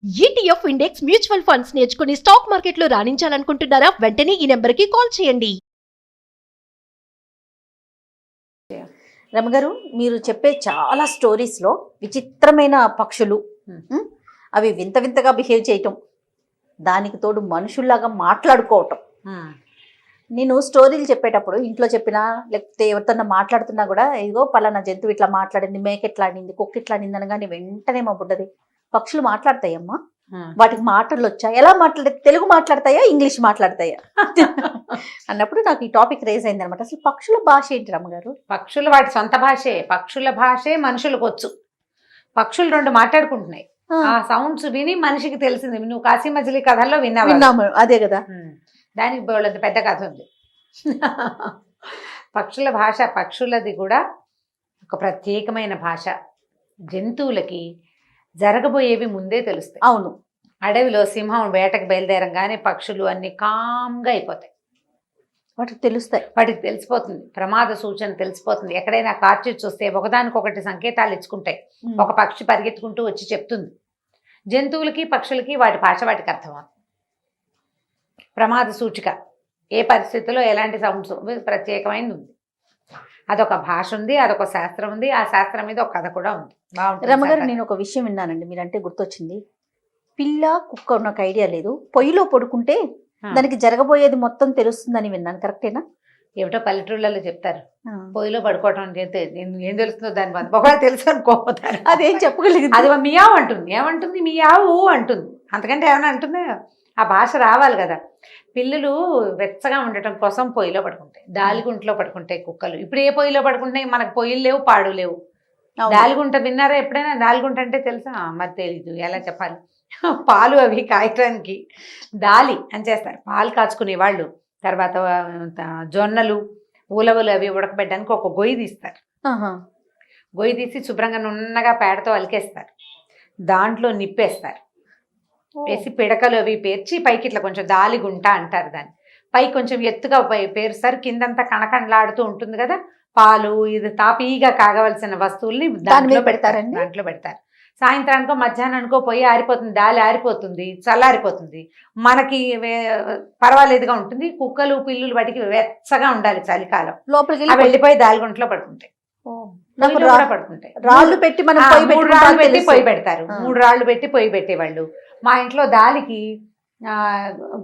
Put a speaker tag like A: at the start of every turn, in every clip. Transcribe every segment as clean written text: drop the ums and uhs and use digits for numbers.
A: ETF index mutual funds నేర్చుకుని stock మార్కెట్లో రాణించాలనుకుంటున్నారా? వెంటనే ఈ నెంబర్కి కాల్ చేయండి.
B: రమగారు, మీరు చెప్పే చాలా స్టోరీస్లో విచిత్రమైన పక్షులు, అవి వింత వింతగా బిహేవ్ చేయటం, దానికి తోడు మనుషుల్లాగా మాట్లాడుకోవటం. నేను స్టోరీలు చెప్పేటప్పుడు ఇంట్లో చెప్పినా లేకపోతే ఎవరితోన్నా మాట్లాడుతున్నా కూడా, ఇదిగో పలానా జంతువు ఇట్లా మాట్లాడింది, మేక ఎట్లా ఆడింది, కుక్క ఇట్లా ఆడింది అనగానే వెంటనే మా బుడ్డది, పక్షులు మాట్లాడతాయమ్మా, వాటికి మాటలు వచ్చా, ఎలా మాట్లాడే, తెలుగు మాట్లాడతాయా, ఇంగ్లీష్ మాట్లాడతాయా అన్నప్పుడు నాకు ఈ టాపిక్ రేజ్ అయింది అనమాట. అసలు పక్షుల భాష ఏంటి రమ్మగారు?
C: పక్షులు వాటి సొంత భాషే, పక్షుల భాషే మనుషులకు వచ్చు. పక్షులు రెండు మాట్లాడుకుంటున్నాయి, ఆ సౌండ్స్ విని మనిషికి తెలిసింది. నువ్వు కాశీ మజిలీ కథల్లో
B: విన్నాము, అదే కదా.
C: దానికి బోళ్ళంత పెద్ద కథ ఉంది. పక్షుల భాష, పక్షులది కూడా ఒక ప్రత్యేకమైన భాష. జంతువులకి జరగబోయేవి ముందే తెలుస్తాయి.
B: అవును,
C: అడవిలో సింహం వేటకు బయలుదేరంగానే పక్షులు అన్ని కామ్గా అయిపోతాయి.
B: వాటికి తెలుస్తాయి,
C: వాటికి తెలిసిపోతుంది, ప్రమాద సూచన తెలిసిపోతుంది. ఎక్కడైనా కార్చిచ్చు చూస్తే ఒకదానికొకటి సంకేతాలు ఇచ్చుకుంటాయి. ఒక పక్షి పరిగెత్తుకుంటూ వచ్చి చెప్తుంది. జంతువులకి పక్షులకి వాటి భాష వాటికి అర్థమవుతుంది. ప్రమాద సూచిక, ఏ పరిస్థితుల్లో ఎలాంటి సౌండ్స్, ప్రత్యేకమైనది ఉంది. అదొక భాష ఉంది, అదొక శాస్త్రం ఉంది. ఆ శాస్త్రం మీద ఒక కథ కూడా ఉంది.
B: రమగారు, నేను ఒక విషయం విన్నానండి, మీరంటే గుర్తొచ్చింది. పిల్ల కుక్క నాకు ఐడియా లేదు, పొయ్యిలో పడుకుంటే దానికి జరగబోయేది మొత్తం తెలుస్తుందని విన్నాను, కరెక్టేనా?
C: ఏమిటో పల్లెటూళ్ళలో చెప్తారు, పొయ్యిలో పడుకోవటం చేస్తే ఏం తెలుస్తుందో దాని ఒకవేళ తెలుసు అనుకోపోతారు.
B: అదేం చెప్పగలిగింది,
C: అది మియావు అంటుంది. ఏమంటుంది? మియావు అంటుంది, అంతకంటే ఏమైనా అంటుందా? ఆ భాష రావాలి కదా. పిల్లలు వెచ్చగా ఉండటం కోసం పొయ్యిలో పడుకుంటాయి, దాలిగుంట్లో పడుకుంటాయి కుక్కలు. ఇప్పుడు ఏ పొయ్యిలో పడుకుంటాయి? మనకు పొయ్యిలు లేవు, పాడు లేవు. దాలిగుంట విన్నారా ఎప్పుడైనా? దాలిగుంట అంటే తెలుసా? మరి తెలీదు, ఎలా చెప్పాలి. పాలు అవి కాయటానికి దాలి అని చేస్తారు, పాలు కాచుకునే వాళ్ళు. తర్వాత జొన్నలు, ఉలవలు అవి ఉడకబెట్టడానికి ఒక గొయ్యి తీస్తారు. గొయ్యి తీసి శుభ్రంగా నున్నగా పేడతో అలికేస్తారు, దాంట్లో నిప్పేస్తారు. వేసి పిడకలు అవి పేర్చి పైకి ఇట్లా కొంచెం దాలిగుంట అంటారు దాన్ని. పైకి కొంచెం ఎత్తుగా పేరుస్తారు, కిందంతా కణకణలాడుతూ ఉంటుంది కదా. పాలు, ఇది తాపీగా కాగవలసిన వస్తువుల్ని దాంట్లో పెడతారండి. దాంట్లో పెడతారు. సాయంత్రానికో మధ్యాహ్నానికో పొయ్యి ఆరిపోతుంది, దాలి ఆరిపోతుంది, చల్లారిపోతుంది. మనకి పర్వాలేదుగా ఉంటుంది. కుక్కలు పిల్లులు వాటికి వెచ్చగా ఉండాలి చలికాలం.
B: లోపలికి
C: వెళ్ళిపోయి దాలిగుంటలో పడుకుంటాయి, పడుకుంటాయి.
B: రాళ్ళు పెట్టి మనం
C: పొయ్యి పెడతారు. 3 రాళ్ళు పెట్టి పొయ్యి పెట్టేవాళ్ళు. మా ఇంట్లో దాలికి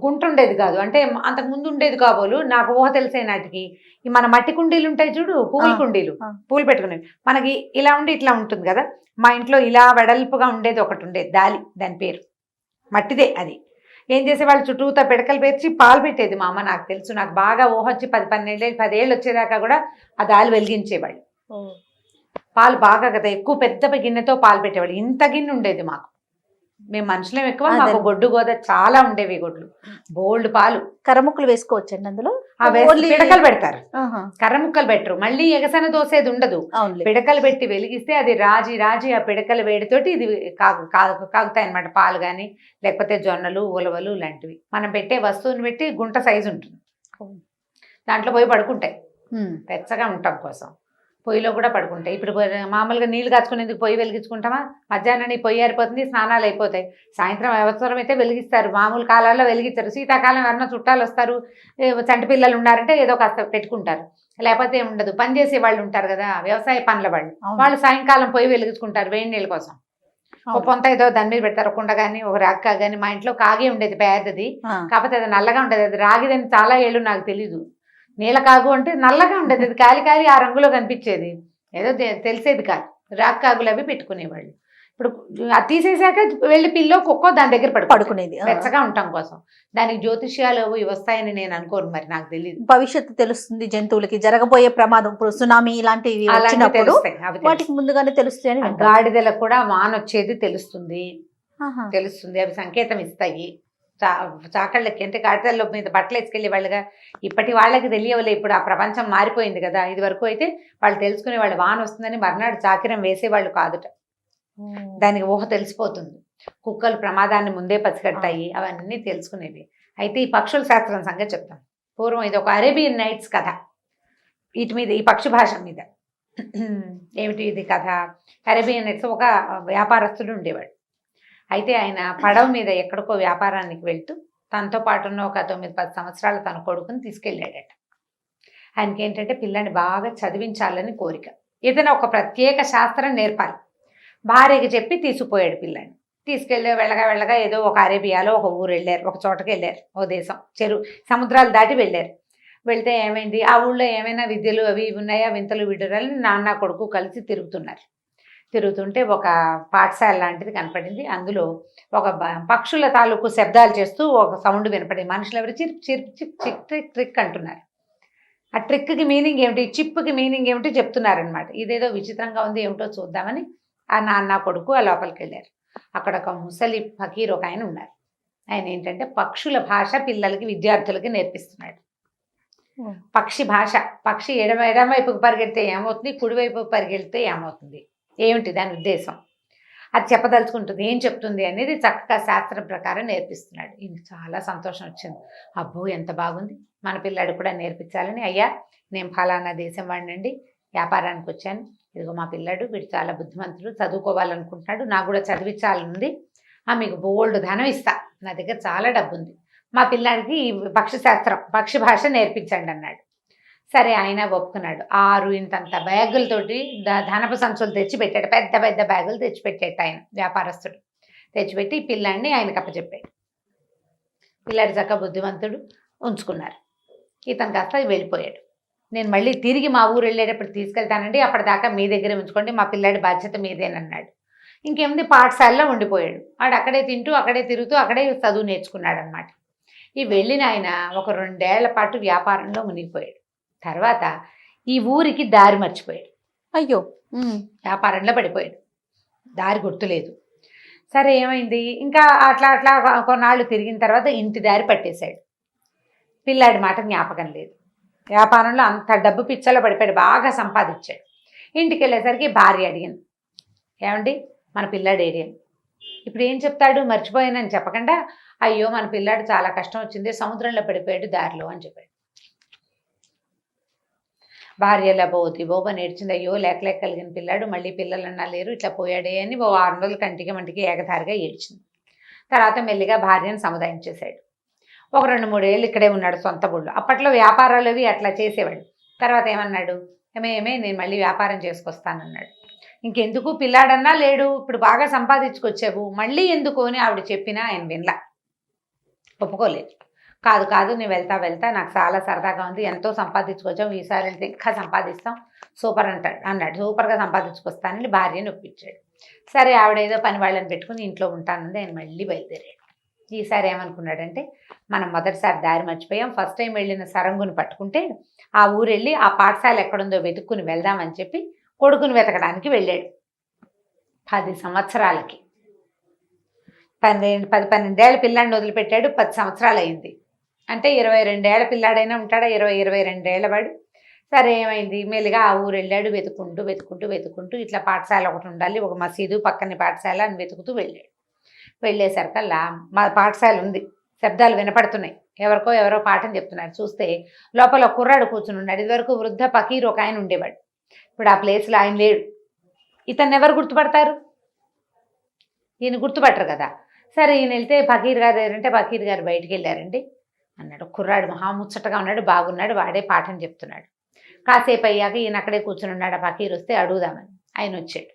C: గుంట ఉండేది కాదు, అంటే అంతకు ముందు ఉండేది కాబోలు. నాకు ఊహ తెలిసే నాటికి ఈ మన మట్టి కుండీలు ఉంటాయి చూడు, పూల కుండీలు, పూలు పెట్టుకునేవి. మనకి ఇలా ఉండి ఇట్లా ఉంటుంది కదా. మా ఇంట్లో ఇలా వెడల్పుగా ఉండేది ఒకటి ఉండేది దాలి, దాని పేరు మట్టిదే. అది ఏం చేసేవాళ్ళు, చుట్టూతా పిడకలు పేర్చి పాలు పెట్టేది మా అమ్మ. నాకు తెలుసు, నాకు బాగా ఊహ వచ్చి 10 ఏళ్ళు వచ్చేదాకా కూడా ఆ దాలి వెలిగించేవాళ్ళు. పాలు బాగా కదా, ఎక్కువ పెద్ద గిన్నెతో పాలు పెట్టేవాళ్ళు. ఇంత గిన్నె ఉండేది మాకు. మేము మనుషులం ఎక్కువ, మాకు గొడ్డు గోద చాలా ఉండేవి, గొడ్లు బోల్డ్ పాలు.
B: కర్రముక్కలు వేసుకోవచ్చండి అందులో?
C: పిడకలు పెడతారు, కర్రముక్కలు పెట్టరు. మళ్ళీ ఎగసన దోసేది ఉండదు, పిడకలు పెట్టి వెలిగిస్తే అది రాజి రాజి ఆ పిడకల వేడితోటి ఇది కాగుతాయి అనమాట. పాలు కానీ లేకపోతే జొన్నలు, ఉలవలు లాంటివి. మనం పెట్టే వస్తువుని పెట్టి గుంట సైజు ఉంటుంది, దాంట్లో పోయి పడుకుంటాయి వెచ్చగా ఉండటం కోసం. పొయ్యిలో కూడా పడుకుంటాయి. ఇప్పుడు మామూలుగా నీళ్ళు కాచుకునేందుకు పొయ్యి వెలిగించుకుంటామా? మధ్యాహ్నం పొయ్యి ఆరిపోతుంది, స్నానాలు అయిపోతాయి. సాయంత్రం అవసరం అయితే వెలిగిస్తారు, మామూలు కాలాల్లో వెలిగిస్తారు. శీతాకాలం ఎవరన్నా చుట్టాలు వస్తారు, చంటి పిల్లలు ఉన్నారంటే ఏదో కాస్త పెట్టుకుంటారు, లేకపోతే ఉండదు. పని చేసే వాళ్ళు ఉంటారు కదా, వ్యవసాయ పనుల వాళ్ళు సాయంకాలం పొయ్యి వెలిగించుకుంటారు వేడి నీళ్ళ కోసం. ఒక పొంత ఏదో దాని మీద పెడతారు, కుండ కానీ ఒక రాక్క కానీ. మా ఇంట్లో కాగే ఉండేది పెద్దది, కాకపోతే అది నల్లగా ఉండేది. అది రాగిదని చాలా ఏళ్ళు నాకు తెలీదు. నీళ్ళ కాగు అంటే నల్లగా ఉండేది, అది కాలి కాలి ఆ రంగులో కనిపించేది, ఏదో తెలిసేది కాదు. రాక్ కాగులు అవి పెట్టుకునేవాళ్ళు. ఇప్పుడు అది తీసేసాక వెళ్ళి పిల్లో కుక్కో దాని దగ్గర పడుకునేది వెచ్చగా ఉండటం కోసం. దానికి జ్యోతిష్యాలు ఇవి వస్తాయని నేను అనుకోను, మరి నాకు తెలియదు.
B: భవిష్యత్తు తెలుస్తుంది, జంతువులకి జరగబోయే ప్రమాదం, ఇప్పుడు సునామీ ఇలాంటివి వాటికి ముందుగానే తెలుస్తాయి.
C: గాడిదలకు కూడా వాన వచ్చేది తెలుస్తుంది, అవి సంకేతం ఇస్తాయి. చాకళ్ళకి అంటే గాడిదల్లో మీద బట్టలు వేసుకెళ్ళే వాళ్ళుగా. ఇప్పటి వాళ్ళకి తెలియవలే, ఇప్పుడు ఆ ప్రపంచం మారిపోయింది కదా. ఇది వరకు అయితే వాళ్ళు తెలుసుకునే వాళ్ళు, వాన వస్తుందని మర్నాడు చాకిరం వేసేవాళ్ళు కాదుట. దానికి ఊహ తెలిసిపోతుంది. కుక్కలు ప్రమాదాన్ని ముందే పసిగడతాయి, అవన్నీ తెలుసుకునేవి. అయితే ఈ పక్షుల శాస్త్రం సంగతి చెప్తాం. పూర్వం ఇది ఒక అరేబియన్ నైట్స్ కథ, వీటి మీద, ఈ పక్షి భాష మీద. ఏమిటి ఇది కథ? అరేబియన్ నైట్స్ ఒక వ్యాపారస్తుడు ఉండేవాడు. అయితే ఆయన పడవ మీద ఎక్కడికో వ్యాపారానికి వెళ్తూ తనతో పాటు ఉన్న ఒక 9-10 సంవత్సరాల తన కొడుకుని తీసుకెళ్ళాడట. ఆయనకి ఏంటంటే పిల్లని బాగా చదివించాలని కోరిక. ఏదైనా ఒక ప్రత్యేక శాస్త్రం నేర్పాలి. భార్యకి చెప్పి తీసుకుపోయాడు పిల్లని. తీసుకెళ్ళి వెళ్ళగా ఏదో ఒక అరేబియాలో ఒక ఊరు వెళ్ళారు, ఒక చోటకి వెళ్ళారు, ఓ దేశం సముద్రాలు దాటి వెళ్ళారు. వెళ్తే ఏమైంది, ఆ ఊళ్ళో ఏమైనా విద్యలు అవి ఉన్నాయా, వింతలు విడుదలని నాన్న కొడుకు కలిసి తిరుగుతుంటే ఒక పాఠశాల లాంటిది కనపడింది. అందులో ఒక పక్షుల తాలూకు శబ్దాలు చేస్తూ ఒక సౌండ్ వినపడింది. మనుషులు ఎవరు చిప్ చిప్ చిప్ చిక్ ట్రిక్ ట్రిక్ అంటున్నారు. ఆ ట్రిక్కి మీనింగ్ ఏమిటి, చిప్కి మీనింగ్ ఏమిటి చెప్తున్నారనమాట. ఇదేదో విచిత్రంగా ఉంది, ఏమిటో చూద్దామని ఆ నాన్న కొడుకు ఆ లోపలికి వెళ్ళారు. అక్కడ ఒక ముసలి ఫకీర్ ఒక ఆయన ఉన్నారు. ఆయన ఏంటంటే పక్షుల భాష పిల్లలకి విద్యార్థులకి నేర్పిస్తున్నాడు. పక్షి భాష, పక్షి ఎడమ వైపుకు పరిగెడితే ఏమవుతుంది, కుడివైపుకు పరిగెడితే ఏమవుతుంది, ఏమిటి దాని ఉద్దేశం, అది చెప్పదలుచుకుంటుంది, ఏం చెప్తుంది అనేది చక్కగా శాస్త్రం ప్రకారం నేర్పిస్తున్నాడు. ఈయనకి చాలా సంతోషం వచ్చింది. అబ్బో ఎంత బాగుంది, మన పిల్లాడు కూడా నేర్పించాలని. అయ్యా నేను ఫలానా దేశం వాడినండి, వ్యాపారానికి వచ్చాను, ఇదిగో మా పిల్లాడు, వీడు చాలా బుద్ధిమంతుడు, చదువుకోవాలనుకుంటున్నాడు, నాకు కూడా చదివించాలనుంది, మీకు బోల్డ్ ధనం ఇస్తా, నా దగ్గర చాలా డబ్బు ఉంది, మా పిల్లాడికి పక్షి భాష నేర్పించండి అన్నాడు. సరే ఆయన ఒప్పుకున్నాడు. 6 ఇంతంత బ్యాగులతోటి ధనపు సంచులు తెచ్చిపెట్టాడు. పెద్ద పెద్ద బ్యాగులు తెచ్చిపెట్టాడు ఆయన వ్యాపారస్తుడు. తెచ్చిపెట్టి పిల్లాడిని ఆయనకు అప్పచెప్పాడు. పిల్లాడి చక్క బుద్ధిమంతుడు, ఉంచుకున్నారు. ఇతను కాస్త వెళ్ళిపోయాడు. నేను మళ్ళీ తిరిగి మా ఊరు వెళ్ళేటప్పుడు తీసుకెళ్తానండి, అప్పటిదాకా మీ దగ్గరే ఉంచుకోండి, మా పిల్లాడి బాధ్యత మీదేనన్నాడు. ఇంకేముంది, పాఠశాలలో ఉండిపోయాడు. వాడు అక్కడే తింటూ అక్కడే తిరుగుతూ అక్కడే చదువు నేర్చుకున్నాడు అనమాట. ఈ వెళ్ళిన ఆయన ఒక 2 ఏళ్ల పాటు వ్యాపారంలో మునిగిపోయాడు. తర్వాత ఈ ఊరికి దారి మర్చిపోయాడు.
B: అయ్యో,
C: వ్యాపారంలో పడిపోయాడు, దారి గుర్తులేదు. సరే ఏమైంది, ఇంకా అట్లా కొన్నాళ్ళు తిరిగిన తర్వాత ఇంటి దారి పట్టేశాడు. పిల్లాడి మాట జ్ఞాపకం లేదు. వ్యాపారంలో అంత డబ్బు పిచ్చలో పడిపోయాడు, బాగా సంపాదించాడు. ఇంటికి వెళ్ళేసరికి భార్య అడిగింది, ఏమండి మన పిల్లాడు ఏరియన్, ఇప్పుడు ఏం చెప్తాడు, మర్చిపోయానని చెప్పకుండా, అయ్యో మన పిల్లాడు చాలా కష్టం వచ్చింది, సముద్రంలో పడిపోయాడు దారిలో అని చెప్పాడు. భార్యలా బోబ నేర్చింది. అయ్యో లేక కలిగిన పిల్లాడు, మళ్ళీ పిల్లలన్నా లేరు, ఇట్లా పోయాడే అని 6 రోజులు కంటికి మంటికి ఏకధారిగా ఏడ్చింది. తర్వాత మెల్లిగా భార్యను సముదాయించేశాడు. ఒక 2-3 ఏళ్ళు ఇక్కడే ఉన్నాడు సొంత ఊళ్ళో. అప్పట్లో వ్యాపారాలు అవి అట్లా చేసేవాడు. తర్వాత ఏమన్నాడు, ఏమే నేను మళ్ళీ వ్యాపారం చేసుకొస్తానన్నాడు. ఇంకెందుకు, పిల్లాడన్నా లేడు, ఇప్పుడు బాగా సంపాదించుకొచ్చావు, మళ్ళీ ఎందుకు అని ఆవిడ చెప్పినా ఆయన వినలా, ఒప్పుకోలేదు. కాదు నేను వెళ్తా, నాకు చాలా సరదాగా ఉంది, ఎంతో సంపాదించుకొచ్చాం, ఈసారి వెళ్తే ఇంకా సంపాదిస్తాం, సూపర్ అన్నాడు. సూపర్గా సంపాదించుకొస్తానని భార్యని ఒప్పించాడు. సరే ఆవిడ ఏదో పని వాళ్ళని పెట్టుకుని ఇంట్లో ఉంటానంది. ఆయన మళ్ళీ బయలుదేరాడు. ఈసారి ఏమనుకున్నాడంటే, మనం మొదటిసారి దారి మర్చిపోయాం, ఫస్ట్ టైం వెళ్ళిన సరంగుని పట్టుకుంటే ఆ ఊరు వెళ్ళి ఆ పాఠశాల ఎక్కడుందో వెతుక్కుని వెళ్దామని చెప్పి కొడుకుని వెతకడానికి వెళ్ళాడు. 10 సంవత్సరాలకి 10-12 ఏళ్ల పిల్లాడిని వదిలిపెట్టాడు. 10 సంవత్సరాలు అయింది అంటే 22 ఏళ్ల పిల్లాడైనా ఉంటాడా, 22 ఏళ్ల వాడు. సరే ఏమైంది, మెల్లిగా ఆ ఊరు వెళ్ళాడు. వెతుకుంటూ ఇట్లా పాఠశాల ఒకటి ఉండాలి, ఒక మసీదు పక్కనే పాఠశాల అని వెతుకుతూ వెళ్ళాడు. వెళ్ళేసరికల్లా మా పాఠశాల ఉంది, శబ్దాలు వినపడుతున్నాయి, ఎవరో పాఠం చెప్తున్నారు. చూస్తే లోపల కుర్రాడు కూర్చుని ఉన్నాడు. ఇదివరకు వృద్ధ ఫకీర్ ఒక ఆయన ఉండేవాడు, ఇప్పుడు ఆ ప్లేస్లో ఆయన లేడు. ఇతన్ని ఎవరు గుర్తుపడతారు, ఈయన గుర్తుపట్టరు కదా. సరే ఈయన వెళ్తే ఫకీర్ గారు ఎవరంటే, ఫకీర్ గారు బయటికి వెళ్ళారండి అన్నాడు. కుర్రాడు మహాముచ్చటగా ఉన్నాడు, బాగున్నాడు, వాడే పాఠం చెప్తున్నాడు. కాసేపు అయ్యాక ఈయన అక్కడే కూర్చుని ఉన్నాడు. ఆ ఫకీర్ వస్తే అడుగుదామని ఆయన వచ్చాడు.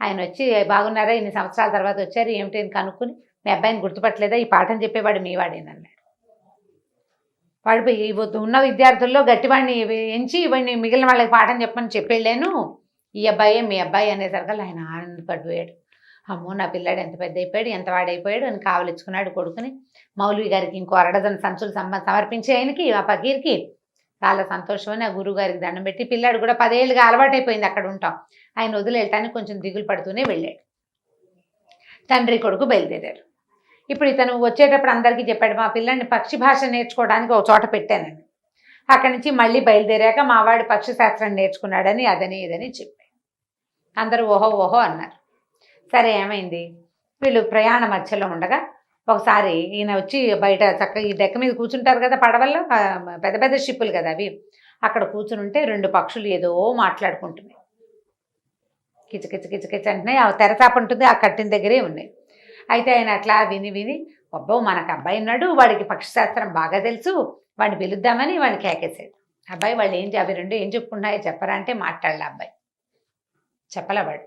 C: ఆయన వచ్చి, బాగున్నారా, ఇన్ని సంవత్సరాల తర్వాత వచ్చారు, ఏమిటి అని కనుక్కుని, మీ అబ్బాయిని గుర్తుపట్టలేదా, ఈ పాఠం చెప్పేవాడు మీవాడేనన్నాడు. వాడు ఉన్న విద్యార్థుల్లో గట్టివాడిని ఎంచి ఇవన్నీ మిగిలిన వాళ్ళకి పాఠం చెప్పమని చెప్పేళ్ళాను, ఈ అబ్బాయే మీ అబ్బాయి అనేసరికి ఆయన ఆనందపడిపోయాడు. అమ్మో నా పిల్లాడు ఎంత పెద్ద అయిపోయాడు, ఎంత వాడైపోయాడు అని కావలిచ్చుకున్నాడు కొడుకుని. మౌలవి గారికి ఇంకో 6 సంచులు సమర్పించి ఆయనకి, ఆ ఫకీర్కి చాలా సంతోషం అని ఆ గురువు గారికి దండం పెట్టి, పిల్లాడు కూడా 10 ఏళ్ళుగా అలవాటైపోయింది అక్కడ ఉంటాం, ఆయన వదిలేయటానికి కొంచెం దిగులు పడుతూనే వెళ్ళాడు. తండ్రి కొడుకు బయలుదేరారు. ఇప్పుడు ఇతను వచ్చేటప్పుడు అందరికీ చెప్పాడు, మా పిల్లాడిని పక్షి భాష నేర్చుకోవడానికి ఒక చోట పెట్టానండి, అక్కడి నుంచి మళ్ళీ బయలుదేరాక మా వాడు పక్షి శాస్త్రం నేర్చుకున్నాడని అదని ఇదని చెప్పాడు. అందరూ ఓహో అన్నారు. సరే ఏమైంది, వీళ్ళు ప్రయాణ మధ్యలో ఉండగా ఒకసారి ఈయన వచ్చి బయట చక్కగా ఈ డెక్క మీద కూర్చుంటారు కదా పడవల్లో, పెద్ద పెద్ద షిప్పులు కదా అవి, అక్కడ కూర్చుని ఉంటే 2 పక్షులు ఏదో మాట్లాడుకుంటున్నాయి. కిచకిచ అంటున్నాయి. ఆ తెరచాప ఉంటుంది, ఆ కట్టిన దగ్గరే ఉన్నాయి. అయితే ఆయన అట్లా విని విని అబ్బో మనకు అబ్బాయి ఉన్నాడు, వాడికి పక్షిశాస్త్రం బాగా తెలుసు, వాడిని పిలుద్దామని వాడిని కేకేశాడు. అబ్బాయి వాళ్ళు అవి రెండు ఏం చెప్పుకున్నాయో చెప్పరా అంటే మాట్లాడలే అబ్బాయి, చెప్పలే వాడు.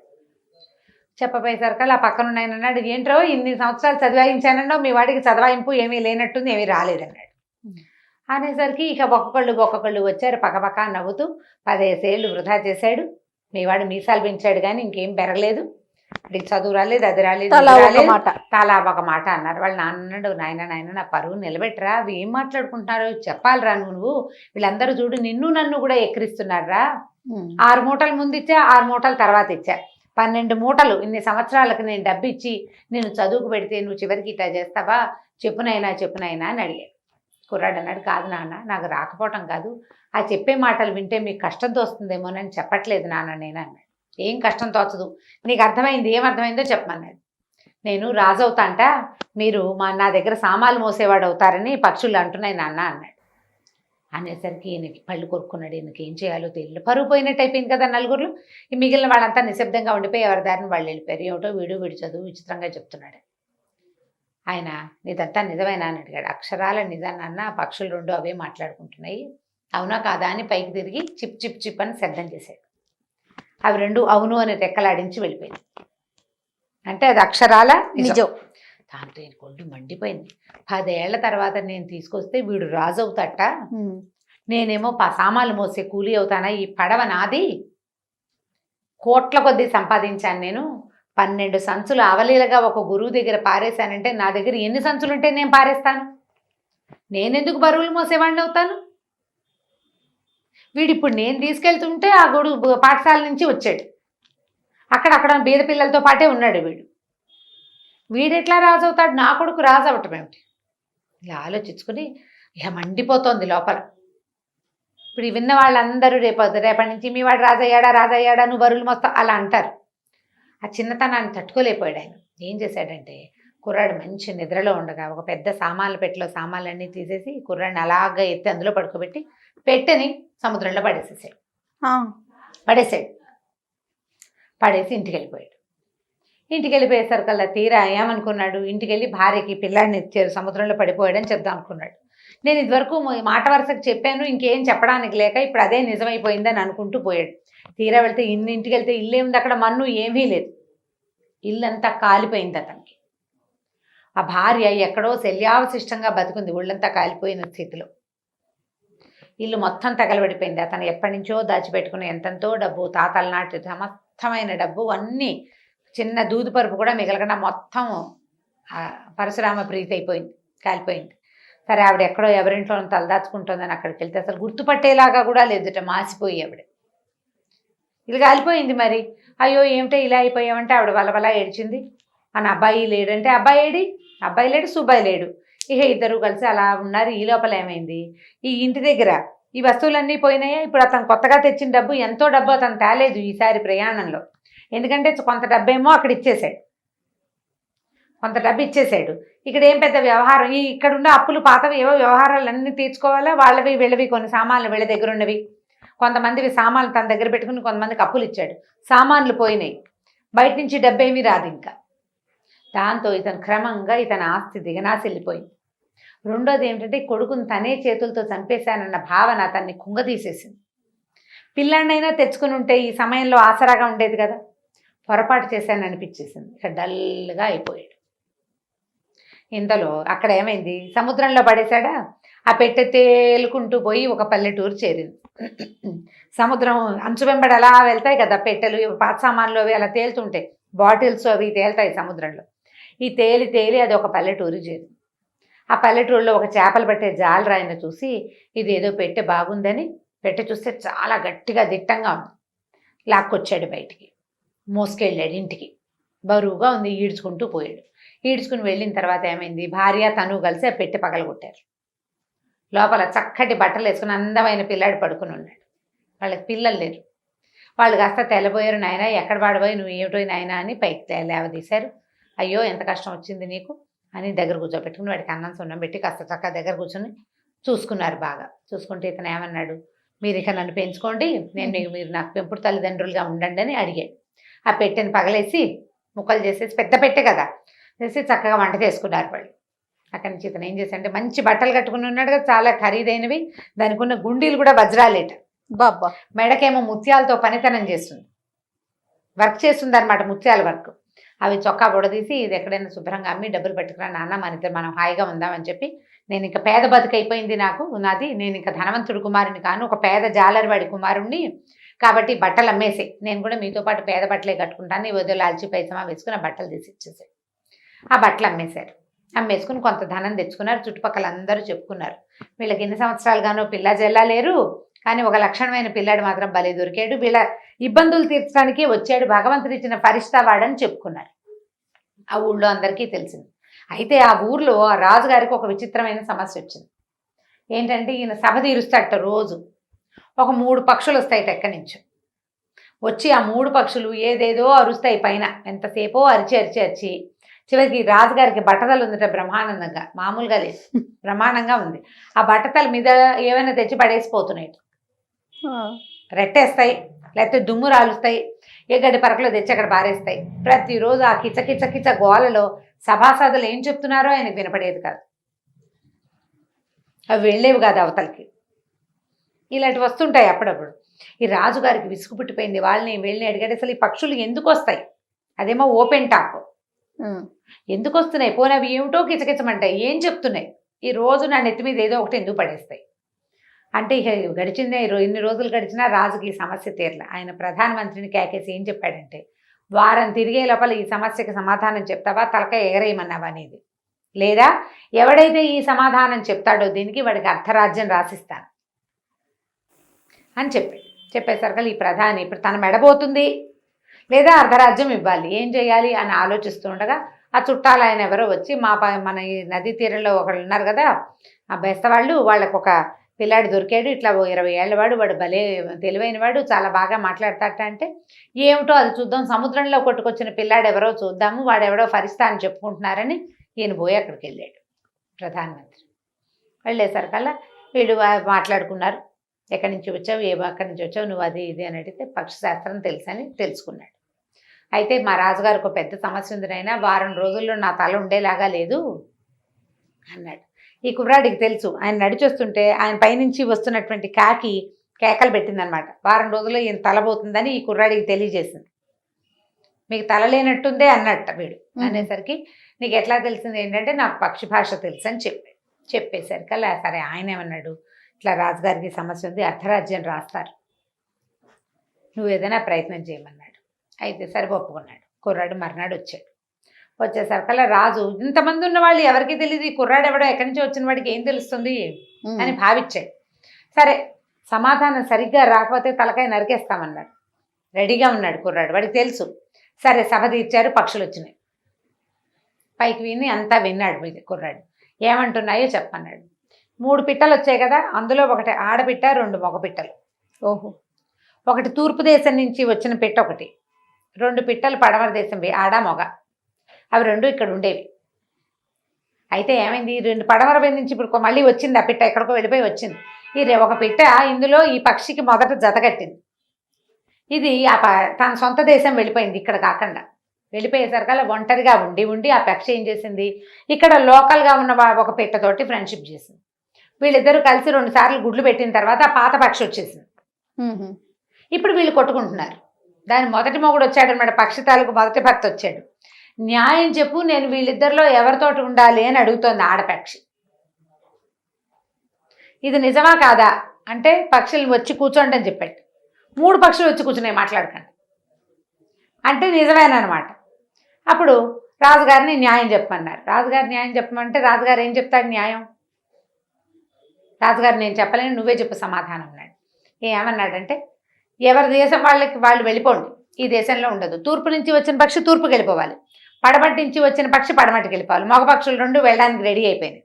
C: చెప్పపోయేసరికి ఆ పక్కన ఆయన అన్నాడు, ఏంట్రో ఇన్ని సంవత్సరాలు చదివాయించానో మీ వాడికి చదవాయింపు ఏమీ లేనట్టుంది, ఏమీ రాలేదన్నాడు. అనేసరికి ఇక ఒక్కొక్కళ్ళు వచ్చారు పక్కపక్క నవ్వుతూ, 15 ఏళ్ళు వృధా చేశాడు, మీ వాడు మీసాలు పెంచాడు కానీ ఇంకేం పెరగలేదు, వాడికి చదువు రాలేదు, అది రాలేదు, తలా ఒక మాట అన్నారు. వాళ్ళు నాన్నడు, నాయన నా పరువు నిలబెట్టరా, అవి ఏం మాట్లాడుకుంటున్నారో చెప్పాలిరా నువ్వు, వీళ్ళందరూ చూడు నిన్ను నన్ను కూడా ఎక్కిరిస్తున్నారా, 6 మూటలు ముందు ఇచ్చా, 6 మూటలు తర్వాత ఇచ్చా, 12 మూటలు ఇన్ని సంవత్సరాలకు నేను డబ్బు ఇచ్చి నేను చదువుకు పెడితే నువ్వు చివరికి ఇట్లా చేస్తావా, చెప్పునైనా అని అడిగాడు. కుర్రాడు అన్నాడు, కాదు నాన్న, నాకు రాకపోవటం కాదు, ఆ చెప్పే మాటలు వింటే మీకు కష్టం తోస్తుందేమోనని చెప్పట్లేదు నాన్న నేను అన్నాడు. ఏం కష్టం తోచదు, నీకు అర్థమైంది, ఏమర్థమైందో చెప్పమన్నాడు. నేను రాజు అవుతాంట, మీరు నా దగ్గర సామాన్లు మోసేవాడు అవుతారని పక్షులు అంటున్నాయి నాన్న అన్నాడు. అనేసరికి ఈయనకి పళ్ళు కొరుక్కున్నాడు. ఈయనకి ఏం చేయాలో తెలియదు, పరువు పోయినట్టు అయిపోయింది కదా నలుగురు. ఈ మిగిలిన వాళ్ళంతా నిశ్శబ్దంగా ఉండిపోయి ఎవరి దారిని వాళ్ళు వెళ్ళిపోయారు. ఏమిటో వీడి చదువు విచిత్రంగా చెప్తున్నాడు. ఆయన నీదంతా నిజమేనా అని అడిగాడు. అక్షరాల నిజాన్న, పక్షులు రెండు అవే మాట్లాడుకుంటున్నాయి, అవునా కాదా అని పైకి తిరిగి చిప్ చిప్ చిప్ అని శబ్దం చేశాడు. అవి రెండు అవును అని రెక్కలాడించి వెళ్ళిపోయింది. అంటే అది అక్షరాల నిజం. దాంతో ఈయన కొళ్ళు మండిపోయింది. 10 ఏళ్ల తర్వాత నేను తీసుకొస్తే వీడు రాజు అవుతాట, నేనేమో సామాన్లు మోసే కూలీ అవుతానా, ఈ పడవ నాది, కోట్ల కొద్దీ సంపాదించాను నేను, 12 సంచులు అవలీలగా ఒక గురువు దగ్గర పారేశానంటే నా దగ్గర ఎన్ని సంచులు ఉంటే నేను పారేస్తాను, నేనెందుకు బరువులు మోసేవాడిని అవుతాను. వీడిప్పుడు నేను తీసుకెళ్తుంటే ఆ గొడుగు పాఠశాల నుంచి వచ్చాడు, అక్కడ బీద పిల్లలతో పాటే ఉన్నాడు వీడెట్లా రాజు అవుతాడు, నా కొడుకు రాజు అవటం ఏమిటి, ఇలా ఆలోచించుకుని ఇక మండిపోతోంది లోపల. ఇప్పుడు విన్న వాళ్ళందరూ రేపటి నుంచి మీ వాడు రాజయ్యాడా నువ్వు బరువులు మోస్తావు అలా అంటారు. ఆ చిన్నతనాన్ని తట్టుకోలేకపోయాడు ఆయన. ఏం చేశాడంటే, కుర్రాడు మంచి నిద్రలో ఉండగా ఒక పెద్ద సామాన్ల పెట్టెలో సామాన్లన్నీ తీసేసి కుర్రాడిని అలాగా ఎత్తి అందులో పడుకోబెట్టి పెట్టెని సముద్రంలో పడేసి పడేసి ఇంటికి వెళ్ళిపోయాడు. ఇంటికి వెళ్ళిపోయేసరికల్లా తీరా ఏమనుకున్నాడు, ఇంటికి వెళ్ళి భార్యకి పిల్లాడిని ఇచ్చారు, సముద్రంలో పడిపోయాడని చెప్దాం అనుకున్నాడు. నేను ఇదివరకు మాట వరుసకు చెప్పాను, ఇంకేం చెప్పడానికి లేక ఇప్పుడు అదే నిజమైపోయిందని అనుకుంటూ పోయాడు. తీరా వెళ్తే ఇంటికి వెళ్తే ఇల్లు ఏముంది, అక్కడ మన్ను ఏమీ లేదు, ఇల్లంతా కాలిపోయింది అతనికి. ఆ భార్య ఎక్కడో శల్యావశిష్టంగా బతుకుంది, ఒళ్ళంతా కాలిపోయిన స్థితిలో. ఇల్లు మొత్తం తగలబడిపోయింది. అతను ఎప్పటి నుంచో దాచిపెట్టుకుని ఎంతెంతో డబ్బు, తాతల నాటి సమస్తమైన డబ్బు అన్నీ, చిన్న దూదు పరుపు కూడా మిగలకుండా మొత్తం పరశురామ ప్రీతి అయిపోయింది, కాలిపోయింది. సరే ఆవిడ ఎక్కడో ఎవరింట్లో తలదాచుకుంటుందని అక్కడికి వెళ్తే అసలు గుర్తుపట్టేలాగా కూడా లేదుట, మాసిపోయి ఆవిడ. ఇది కాలిపోయింది. మరి అయ్యో ఏమిటో ఇలా అయిపోయామంటే ఆవిడ వలవల ఏడ్చింది. అని అబ్బాయి లేడంటే అబ్బాయి లేడు, సుబ్బాయి లేడు. ఇక ఇద్దరు కలిసి అలా ఉన్నారు. ఈ లోపల ఏమైంది, ఈ ఇంటి దగ్గర ఈ వస్తువులన్నీ పోయినాయా. ఇప్పుడు అతను కొత్తగా తెచ్చిన డబ్బు, ఎంతో డబ్బు అతను తేలేదు ఈసారి ప్రయాణంలో, ఎందుకంటే కొంత డబ్బేమో అక్కడ ఇచ్చేసాడు, కొంత డబ్బు ఇచ్చేసాడు. ఇక్కడ ఏం పెద్ద వ్యవహారం, ఇక్కడున్న అప్పులు పాతవి ఏవో వ్యవహారాలన్నీ తీర్చుకోవాలా, వాళ్ళవి వీళ్ళవి కొన్ని సామాన్లు వీళ్ళ దగ్గర ఉన్నవి, కొంతమందివి సామాన్లు తన దగ్గర పెట్టుకుని కొంతమందికి అప్పులు ఇచ్చాడు. సామాన్లు పోయినాయి, బయట నుంచి డబ్బేమీ రాదు ఇంకా. దాంతో ఇతను క్రమంగా ఇతని ఆస్తి దిగనాశెళ్ళిపోయింది. రెండోది ఏమిటంటే, కొడుకుని తనే చేతులతో చంపేశానన్న భావన అతన్ని కుంగదీసేసింది. పిల్లాడినైనా తెచ్చుకుని ఉంటే ఈ సమయంలో ఆసరాగా ఉండేది కదా, పొరపాటు చేశాను అనిపించేసింది. ఇక డల్గా అయిపోయాడు. ఇంతలో అక్కడ ఏమైంది, సముద్రంలో పడేశాడా, ఆ పెట్టె తేలుకుంటూ పోయి ఒక పల్లెటూరు చేరింది. సముద్రం అంచు వెంబడి అలా వెళ్తాయి కదా పెట్టెలు, పాత సామాన్లు అవి అలా తేలుతుంటాయి, బాటిల్స్ అవి తేలుతాయి సముద్రంలో. ఈ తేలి అది ఒక పల్లెటూరు చేరింది. ఆ పల్లెటూరులో ఒక చేపలు పట్టే జాలరాయిని చూసి ఇది ఏదో పెట్టె బాగుందని, పెట్టె చూస్తే చాలా గట్టిగా దిట్టంగా ఉంది, లాక్కొచ్చాడు బయటికి, మోసుకెళ్ళాడు ఇంటికి. బరువుగా ఉంది, ఈడ్చుకుంటూ పోయాడు. ఈడ్చుకుని వెళ్ళిన తర్వాత ఏమైంది, భార్య తను కలిసి ఆ పెట్టె పగలగొట్టారు. లోపల చక్కటి బట్టలు వేసుకుని అందమైన పిల్లాడు పడుకుని ఉన్నాడు. వాళ్ళకి పిల్లలు లేరు. వాళ్ళు కాస్త తెల్లబోయారు. నాయన ఎక్కడ పాడిపోయి నువ్వు ఏమిటో నాయన అని పైకి లేవదీశారు. అయ్యో ఎంత కష్టం వచ్చింది నీకు అని దగ్గర కూర్చోబెట్టుకుని వాడికి అన్నం సున్నం పెట్టి కాస్త చక్కగా దగ్గర కూర్చొని చూసుకున్నారు. బాగా చూసుకుంటే ఇతను ఏమన్నాడు, మీరు ఇక నన్ను పెంచుకోండి, మీరు నాకు పెంపుడు తల్లిదండ్రులుగా ఉండండి అని అడిగాడు. ఆ పెట్టెని పగలేసి ముక్కలు చేసేసి, పెద్ద పెట్టె కదా, చేసి చక్కగా వంట చేసుకున్నారు వాళ్ళు. అక్కడి నుంచి ఇతను ఏం చేశాడంటే మంచి బట్టలు కట్టుకుని ఉన్నాడు కదా, చాలా ఖరీదైనవి, దానికి ఉన్న గుండీలు కూడా వజ్రాలేట,
B: బాబా
C: మెడకేమో ముత్యాలతో పనితనం చేస్తుంది, వర్క్ చేస్తుంది అనమాట, ముత్యాల వర్క్. అవి చొక్కా బుడదీసి ఇది ఎక్కడైనా శుభ్రంగా అమ్మి డబ్బులు పెట్టుకురా నాన్న, మన ఇద్దరు మనం హాయిగా ఉందామని చెప్పి, నేను ఇంకా పేద బతుకైపోయింది నాది, నేను ఇంకా ధనవంతుడి కుమారుని కాను, ఒక పేద జాలరివాడి కుమారుణ్ణి, కాబట్టి బట్టలు అమ్మేసి నేను కూడా మీతో పాటు పేద బట్టలే కట్టుకుంటాను, ఈ వదిలో లాల్చి పైసమా వేసుకుని ఆ బట్టలు తీసి ఇచ్చేసాయి. ఆ బట్టలు అమ్మేశారు. అమ్మేసుకుని కొంత ధనం తెచ్చుకున్నారు. చుట్టుపక్కల అందరూ చెప్పుకున్నారు, వీళ్ళకి ఎన్ని సంవత్సరాలుగానో పిల్ల జల్లా లేరు, కానీ ఒక లక్షణమైన పిల్లాడు మాత్రం భలే దొరికాడు, వీళ్ళ ఇబ్బందులు తీర్చడానికి వచ్చాడు, భగవంతుడు ఇచ్చిన ఫరిష్తా వాడని చెప్పుకున్నారు. ఆ ఊళ్ళో అందరికీ తెలిసింది. అయితే ఆ ఊర్లో ఆ రాజుగారికి ఒక విచిత్రమైన సమస్య వచ్చింది. ఏంటంటే ఈయన సభ తీరుస్తాడట రోజు. ఒక 3 పక్షులు వస్తాయట ఎక్కడి నుంచో వచ్చి, ఆ 3 పక్షులు ఏదేదో అరుస్తాయి పైన, ఎంతసేపో అరిచి చివరికి రాజుగారికి బట్టతలు ఉందట బ్రహ్మానందంగా, మామూలుగా లేదు, బ్రహ్మాండంగా ఉంది. ఆ బట్టతల మీద ఏమైనా తెచ్చి పడేసిపోతున్నాయి, రెట్టేస్తాయి, లేకపోతే దుమ్ము రాలుస్తాయి, ఏ గడ్డి పరకలో తెచ్చి అక్కడ పారేస్తాయి. ప్రతిరోజు ఆ కిచ గోలలో సభాసదులు ఏం చెప్తున్నారో ఆయనకు వినపడేది కాదు, అవి వెళ్ళేవి కాదు అవతలకి. ఇలాంటివి వస్తుంటాయి అప్పుడప్పుడు. ఈ రాజుగారికి విసుగు పుట్టిపోయింది. వాళ్ళని వెళ్ళి అడిగాడు, అసలు ఈ పక్షులు ఎందుకు వస్తాయి, అదేమో ఓపెన్ టాప్, ఎందుకు వస్తున్నాయి, పోనీ అవి ఏమిటో కిచకిచమంటాయి, ఏం చెప్తున్నాయి, ఈ రోజు నా నెత్తి మీద ఏదో ఒకటి ఎందుకు పడేస్తాయి అంటే, ఇక గడిచిందే ఇన్ని రోజులు గడిచినా రాజుకి ఈ సమస్య తీరలే. ఆయన ప్రధానమంత్రిని కేకేసి ఏం చెప్పాడంటే, వారం తిరిగే లోపల ఈ సమస్యకి సమాధానం చెప్తావా, తలకాయ ఎగరేయమన్నావా అనేది, లేదా ఎవడైతే ఈ సమాధానం చెప్తాడో దీనికి వాడికి అర్ధరాజ్యం రాసిస్తాను అని చెప్పేసరికి ఈ ప్రధాని ఇప్పుడు తన మెడబోతుంది, లేదా అర్ధరాజ్యం ఇవ్వాలి, ఏం చేయాలి అని ఆలోచిస్తూ ఉండగా ఆ చుట్టాలు ఆయన ఎవరో వచ్చి, మన ఈ నదీ తీరంలో ఒకళ్ళు ఉన్నారు కదా ఆ బెస్తవాళ్ళు, వాళ్ళకు ఒక పిల్లాడు దొరికాడు, ఇట్లా 20 ఏళ్ళ వాడు భలే తెలివైన వాడు, చాలా బాగా మాట్లాడతాట అంటే, ఏమిటో అది చూద్దాం, సముద్రంలో కొట్టుకొచ్చిన పిల్లాడు ఎవరో చూద్దాము, వాడెవడో ఫరిస్తా అని చెప్పుకుంటున్నారని ఈయన పోయి అక్కడికి వెళ్ళాడు ప్రధానమంత్రి. వెళ్ళేసరికల్లా వీళ్ళు మాట్లాడుకున్నారు, ఎక్కడి నుంచి వచ్చావు, అక్కడి నుంచి వచ్చావు, నువ్వు అది ఇది అని అడిగితే పక్షిశాస్త్రం తెలుసని తెలుసుకున్నాడు. అయితే మా రాజుగారికి ఒక పెద్ద సమస్య ఉంది నాయనా, వారం రోజుల్లో నా తల ఉండేలాగా లేదు అన్నాడు. ఈ కుర్రాడికి తెలుసు, ఆయన నడిచొస్తుంటే ఆయన పైనుంచి వస్తున్నటువంటి కాకి కేకలు పెట్టిందనమాట, వారం రోజుల్లో ఈయన తల పోతుందని ఈ కుర్రాడికి తెలియజేసింది. మీకు తల లేనట్టుందే అన్నట్ట వీడు. అనేసరికి నీకు ఎట్లా తెలిసింది ఏంటంటే, నాకు పక్షి భాష తెలుసు అని చెప్పేసరికి అలా సరే ఆయన ఏమన్నాడు, ఇట్లా రాజుగారికి సమస్య ఉంది, అర్ధరాజ్యం రాస్తారు, నువ్వు ఏదైనా ప్రయత్నం చేయమన్నాడు. అయితే సరే ఒప్పుకున్నాడు. కుర్రాడు మర్నాడు వచ్చేసరికల్లా రాజు, ఇంతమంది ఉన్న వాళ్ళు ఎవరికి తెలియదు, ఈ కుర్రాడు ఎవడో ఎక్కడి నుంచి వచ్చిన వాడికి ఏం తెలుస్తుంది అని భావించాడు. సరే సమాధానం సరిగ్గా రాకపోతే తలకాయ నరికేస్తామన్నాడు. రెడీగా ఉన్నాడు కుర్రాడు, వాడికి తెలుసు. సరే సభ తీర్చారు, పక్షులు వచ్చినాయి, పైకి విని అంతా విన్నాడు కుర్రాడు. ఏమంటున్నాయో చెప్పన్నాడు. 3 పిట్టలు వచ్చాయి కదా, అందులో ఒకటి ఆడపిట్ట, 2 మగ పిట్టలు.
B: ఓహో.
C: ఒకటి తూర్పు దేశం నుంచి వచ్చిన పిట్ట, ఒకటి 2 పిట్టలు పడమర దేశం, ఆడ మగ, అవి 2 ఇక్కడ ఉండేవి. అయితే ఏమైంది, 2 పడమర నుంచి ఇప్పుడు మళ్ళీ వచ్చింది, ఆ పిట్ట ఎక్కడికో వెళ్ళిపోయి వచ్చింది. ఒక పిట్ట ఇందులో ఈ పక్షికి మొదట జతగట్టింది. ఇది తన సొంత దేశం వెళ్ళిపోయింది, ఇక్కడ కాకుండా వెళ్ళిపోయేసరికల్లా ఒంటరిగా ఉండి ఆ పక్షి ఏం చేసింది, ఇక్కడ లోకల్గా ఉన్న ఒక పిట్టతోటి ఫ్రెండ్షిప్ చేసింది. వీళ్ళిద్దరూ కలిసి 2 సార్లు గుడ్లు పెట్టిన తర్వాత ఆ పాత పక్షి వచ్చేసింది. ఇప్పుడు వీళ్ళు కొట్టుకుంటున్నారు. దాని మొదటి మొగుడు వచ్చాడు అనమాట, పక్షి తాలూకు మొదటి భర్త వచ్చాడు. న్యాయం చెప్పు, నేను వీళ్ళిద్దరిలో ఎవరితోటి ఉండాలి అని అడుగుతోంది ఆడపక్షి. ఇది నిజమా కాదా అంటే, పక్షులు వచ్చి కూర్చోండి అని చెప్పాడు. 3 పక్షులు వచ్చి కూర్చున్నాయి మాట్లాడకండి అంటే నిజమేనమాట. అప్పుడు రాజుగారిని న్యాయం చెప్పమన్నారు. రాజుగారు న్యాయం చెప్పమంటే రాజుగారు ఏం చెప్తాడు న్యాయం, రాజుగారు నేను చెప్పలేను, నువ్వే చెప్పు సమాధానం అన్నాడు. ఏమన్నాడంటే, ఎవరి దేశం వాళ్ళు వెళ్ళిపోండి, ఈ దేశంలో ఉండదు. తూర్పు నుంచి వచ్చిన పక్షి తూర్పుకి వెళ్ళిపోవాలి, పడమటి నుంచి వచ్చిన పక్షి పడమటికి వెళ్ళిపోవాలి. మగ పక్షులు 2 వెళ్ళడానికి రెడీ అయిపోయినాయి.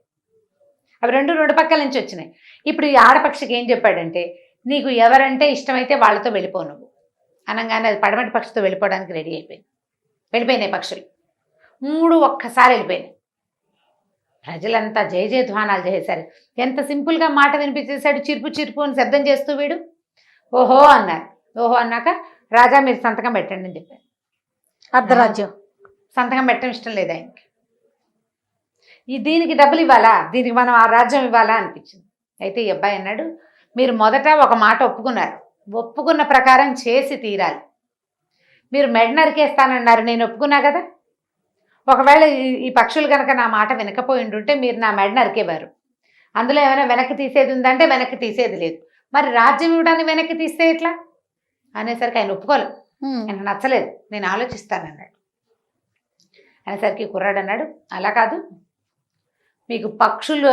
C: అవి 2 పక్కల నుంచి వచ్చినాయి. ఇప్పుడు ఈ ఆడపక్షికి ఏం చెప్పాడంటే, నీకు ఎవరంటే ఇష్టమైతే వాళ్ళతో వెళ్ళిపో నువ్వు అనగానే అది పడమటి పక్షితో వెళ్ళిపోవడానికి రెడీ వెళ్ళిపోయినాయి పక్షులు. 3 ఒక్కసారి వెళ్ళిపోయినాయి. ప్రజలంతా జయధ్వానాలు చేశారు. ఎంత సింపుల్గా మాట వినిపించేశాడు, చిరుపు చిరుపు అని శబ్దం చేస్తూ వీడు. ఓహో అన్నారు. ఓహో అన్నాక, రాజా మీరు సంతకం పెట్టండి అని చెప్పారు.
B: అర్ధరాజ్యం
C: సంతకం పెట్టడం ఇష్టం లేదు ఆయనకి. దీనికి డబ్బులు ఇవ్వాలా, దీనికి మనం ఆ రాజ్యం ఇవ్వాలా అనిపించింది. అయితే ఈ అబ్బాయి అన్నాడు, మీరు మొదట ఒక మాట ఒప్పుకున్నారు, ఒప్పుకున్న ప్రకారం చేసి తీరాలి. మీరు మెడ నరికేస్తానన్నారు, నేను ఒప్పుకున్నా కదా. ఒకవేళ ఈ పక్షులు కనుక నా మాట వినకపోయి ఉంటే మీరు నా మెడ నరికేవారు. అందులో ఏమైనా వెనక్కి తీసేది ఉందంటే వెనక్కి తీసేది లేదు. మరి రాజ్యం ఇవ్వడానికి వెనక్కి తీస్తే ఎట్లా అనేసరికి ఆయన ఒప్పుకోలేదు. ఆయన నచ్చలేదు, నేను ఆలోచిస్తానన్నాడు. అనేసరికి కుర్రాడు అన్నాడు, అలా కాదు, మీకు పక్షులు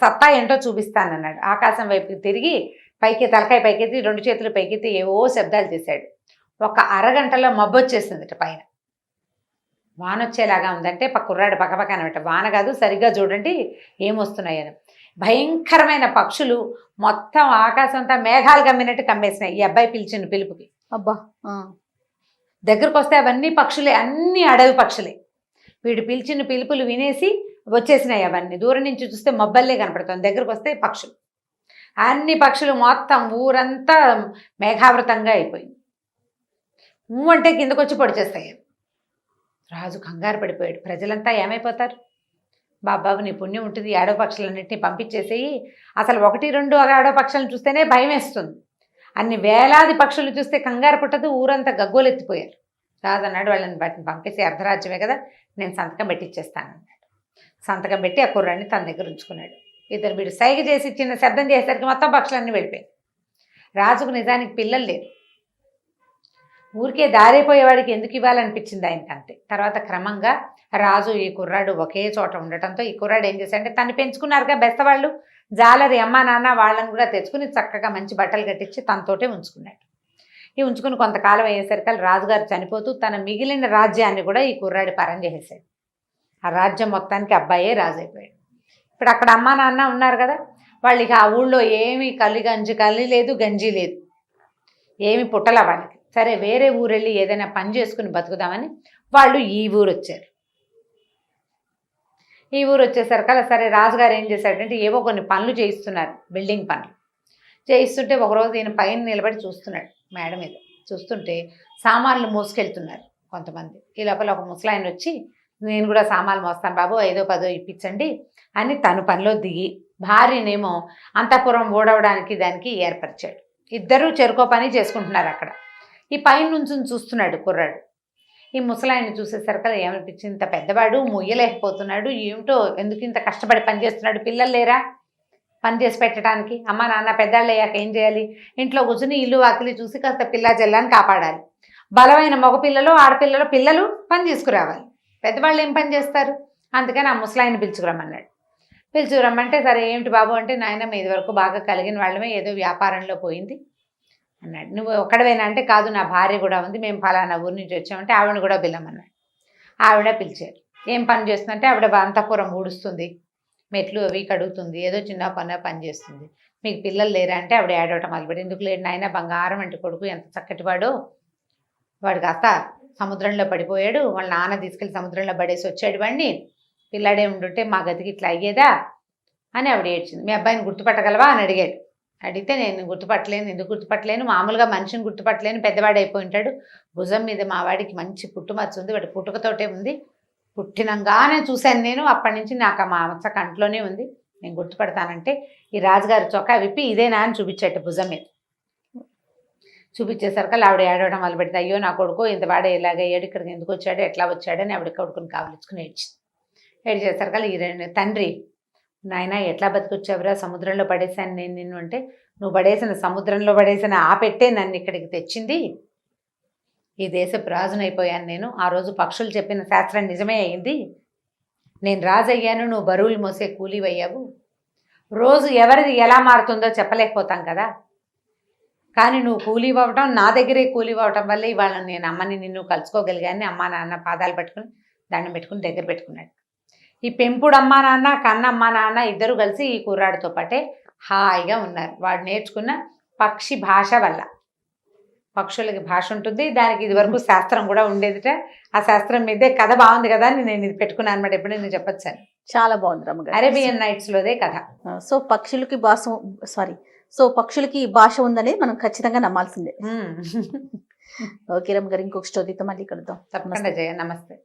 C: సత్తా ఏంటో చూపిస్తానన్నాడు. ఆకాశం వైపు తిరిగి పైకి తలకాయ పైకెత్తి 2 చేతులు పైకెత్తి ఏవో శబ్దాలు చేశాడు. ఒక అరగంటలో మబ్బు వచ్చేసిందిట పైన. వాన వచ్చేలాగా ఉందంటే కుర్రాడు పక్కపక్క అనమాట. వాన కాదు, సరిగ్గా చూడండి ఏమొస్తున్నాయని. భయంకరమైన పక్షులు మొత్తం ఆకాశం అంతా మేఘాలు కమ్మినట్టు కమ్మేసినాయి ఈ అబ్బాయి పిలిచిన పిలుపుకి.
B: అబ్బా,
C: దగ్గరకు వస్తే అవన్నీ పక్షులే, అన్ని అడవి పక్షులే. వీడు పిలిచిన పిలుపులు వినేసి వచ్చేసినాయి అవన్నీ. దూరం నుంచి చూస్తే మబ్బల్లే కనపడుతుంది, దగ్గరకు వస్తే పక్షులు. అన్ని పక్షులు మొత్తం ఊరంతా మేఘావృతంగా అయిపోయింది. అంటే కిందకు వచ్చి పొడిచేస్తాయి. రాజు కంగారు పడిపోయాడు. ప్రజలంతా ఏమైపోతారు? బాబాబు నీ పుణ్యం ఉంటుంది, ఈ ఆడవ పక్షులన్నింటినీ పంపించేసేయి. అసలు 1-2 ఆడవ పక్షులను చూస్తేనే భయం వేస్తుంది, అన్ని వేలాది పక్షులు చూస్తే కంగారు పుట్టదు. ఊరంతా గగ్గోలెత్తిపోయారు. రాజు అన్నాడు, వాళ్ళని వాటిని పంపేసి అర్ధరాజ్యమే కదా, నేను సంతకం పెట్టిచ్చేస్తానన్నాడు. సంతకం పెట్టి ఆ కుర్రాన్ని తన దగ్గర ఉంచుకున్నాడు. ఇద్దరు వీడు సైగ చేసి చిన్న శబ్దం చేసేసరికి మొత్తం పక్షులన్నీ వెళ్ళిపోయాయి. రాజుకు నిజానికి పిల్లలు లేరు. ఊరికే దారైపోయేవాడికి ఎందుకు ఇవ్వాలనిపించింది ఆయనకి, అంతే. తర్వాత క్రమంగా రాజు ఈ కుర్రాడు ఒకే చోట ఉండటంతో ఈ కుర్రాడు ఏం చేశాడంటే, తను పెంచుకున్నారుగా బెస్తవాళ్ళు, జాలరి అమ్మ నాన్న, వాళ్ళని కూడా తెచ్చుకుని చక్కగా మంచి బట్టలు కట్టించి తనతోటే ఉంచుకున్నాడు. ఈ ఉంచుకుని కొంతకాలం అయ్యేసరికి రాజుగారు చనిపోతూ తన మిగిలిన రాజ్యాన్ని కూడా ఈ కుర్రాడి పరం చేసేసాడు. ఆ రాజ్యం మొత్తానికి అబ్బాయే రాజు అయిపోయాడు. ఇప్పుడు అక్కడ అమ్మ నాన్న ఉన్నారు కదా, వాళ్ళకి ఆ ఊళ్ళో ఏమీ కలి లేదు, గంజి లేదు, ఏమి పుట్టల వాళ్ళకి. సరే వేరే ఊరు వెళ్ళి ఏదైనా పని చేసుకుని బతుకుదామని వాళ్ళు ఈ ఊరు వచ్చారు. ఈ ఊరు వచ్చేసరికల్లా సరే రాజుగారు ఏం చేశాడంటే, ఏవో కొన్ని పనులు చేయిస్తున్నారు, బిల్డింగ్ పనులు చేయిస్తుంటే ఒకరోజు ఈయన పైన నిలబడి చూస్తున్నాడు. మేడ మీద చూస్తుంటే సామాన్లు మోసుకెళ్తున్నారు కొంతమంది. ఈ లోపల ఒక ముసలాయన వచ్చి, నేను కూడా సామాన్లు మోస్తాను బాబు, 5-10 ఇప్పించండి అని తను పనిలో దిగి భార్యనేమో అంతఃపురం ఓడవడానికి దానికి ఏర్పరిచాడు. ఇద్దరూ చెరుకో పని చేసుకుంటున్నారు అక్కడ. ఈ పైన నుంచి చూస్తున్నాడు కుర్రాడు. ఈ ముసలాయన్ని చూసేసరికి ఏమనిపించింది, ఇంత పెద్దవాడు మొయ్యలేకపోతున్నాడు, ఏమిటో ఎందుకు ఇంత కష్టపడి పని చేస్తున్నాడు, పిల్లలు లేరా పని చేసి పెట్టడానికి? అమ్మ నాన్న పెద్దాళ్ళు అయ్యాక ఏం చేయాలి? ఇంట్లో కూర్చుని ఇల్లు వాకిలి చూసి కాస్త పిల్ల జల్లాన్ని కాపాడాలి. బలమైన మగ పిల్లలు ఆడపిల్లలు పిల్లలు పని తీసుకురావాలి, పెద్దవాళ్ళు ఏం పని చేస్తారు? అందుకని ఆ ముసలాయన్ని పిలుచుకురమ్మన్నాడు. పిలుచుకురమ్మంటే సరే ఏమిటి బాబు అంటే, నాయన ఇది వరకు బాగా కలిగిన వాళ్ళమే, ఏదో వ్యాపారంలో పోయింది అన్నాడు. నువ్వు ఒక్కడవేనా అంటే, కాదు నా భార్య కూడా ఉంది, మేము ఫలానా ఊరి నుంచి వచ్చామంటే ఆవిడ కూడా పిల్లమన్నాడు. ఆవిడ పిలిచారు. ఏం పని చేస్తుందంటే, ఆవిడ అంతఃపురం ఊడుస్తుంది, మెట్లు అవి కడుగుతుంది, ఏదో చిన్న పని చేస్తుంది. మీకు పిల్లలు లేరా అంటే ఆవిడ ఏడవటం మొదలుపెట్టి, ఎందుకు లేడు నాయన, బంగారం అంటే కొడుకు ఎంత చక్కటివాడో, వాడు కాస్త సముద్రంలో పడిపోయాడు, వాళ్ళ నాన్న తీసుకెళ్ళి సముద్రంలో పడేసి వచ్చాడు వాడిని, పిల్లాడే ఉండుంటే మా గతికి ఇట్లా అయ్యేదా అని ఆవిడ ఏడ్చింది. మీ అబ్బాయిని గుర్తుపట్టగలవా అని అడిగాడు. అడిగితే నేను గుర్తుపట్టలేను. ఎందుకు గుర్తుపట్టలేను, మామూలుగా మనిషిని గుర్తుపట్టలేను, పెద్దవాడు అయిపోయి ఉంటాడు, భుజం మీద మా వాడికి మంచి పుట్టుమచ్చ ఉంది, వాడి పుట్టుకతోటే ఉంది, పుట్టినంగానే చూశాను నేను, అప్పటి నుంచి నాకు ఆ మచ్చ కంట్లోనే ఉంది, నేను గుర్తుపడతానంటే ఈ రాజుగారి చొక్కా విప్పి ఇదేనా అని చూపించట భుజం మీద. చూపించేసరికి ఆవిడ ఏడవడం మొదలుపెడితే, అయ్యో నా కొడుకు ఇంత వాడే ఇలాగయ్యాడు, ఇక్కడికి ఎందుకు వచ్చాడు, ఎట్లా వచ్చాడని ఆవిడ కొడుకుని కావలించుకుని ఏడ్చింది. ఏడ్చేసరికి ఈ తండ్రి, నాయన ఎట్లా బతికొచ్చావురా, సముద్రంలో పడేశాను నేను నిన్ను అంటే, నువ్వు పడేసిన సముద్రంలో పడేసిన ఆ పెట్టే నన్ను ఇక్కడికి తెచ్చింది, ఈ దేశపు రాజునైపోయాను నేను. ఆ రోజు పక్షులు చెప్పిన శాస్త్రం నిజమే అయింది, నేను రాజు అయ్యాను, నువ్వు బరువులు మోసే కూలీవయ్యావు. రోజు ఎవరిది ఎలా మారుతుందో చెప్పలేకపోతాం కదా, కానీ నువ్వు కూలీ అవ్వటం, నా దగ్గరే కూలీ అవ్వటం వల్ల ఇవాళ నేను అమ్మని నిన్ను కలుసుకోగలిగాను. అమ్మ నాన్న పాదాలు పట్టుకుని దండం పెట్టుకుని దగ్గర పెట్టుకున్నాడు. ఈ పెంపుడు అమ్మా నాన్న కన్న అమ్మా నాన్న ఇద్దరు కలిసి ఈ కుర్రాడితో పాటే హాయిగా ఉన్నారు. వాడు నేర్చుకున్న పక్షి భాష వల్ల. పక్షులకి భాష ఉంటుంది, దానికి ఇదివరకు శాస్త్రం కూడా ఉండేదిట. ఆ శాస్త్రం మీదే కథ బాగుంది కదా అని నేను ఇది పెట్టుకున్నాను అనమాట. ఎప్పుడు నేను చెప్పొచ్చాను,
B: చాలా బాగుంది రమ్మగారు.
C: అరేబియన్ నైట్స్లోదే కథ.
B: సో పక్షులకి భాష ఉందని మనం ఖచ్చితంగా నమ్మాల్సిందే. ఓకే రమ్మగారు, ఇంకొక స్టోరీతో మళ్ళీ కలుద్దాం.
C: తప్పకుండా జయ, నమస్తే.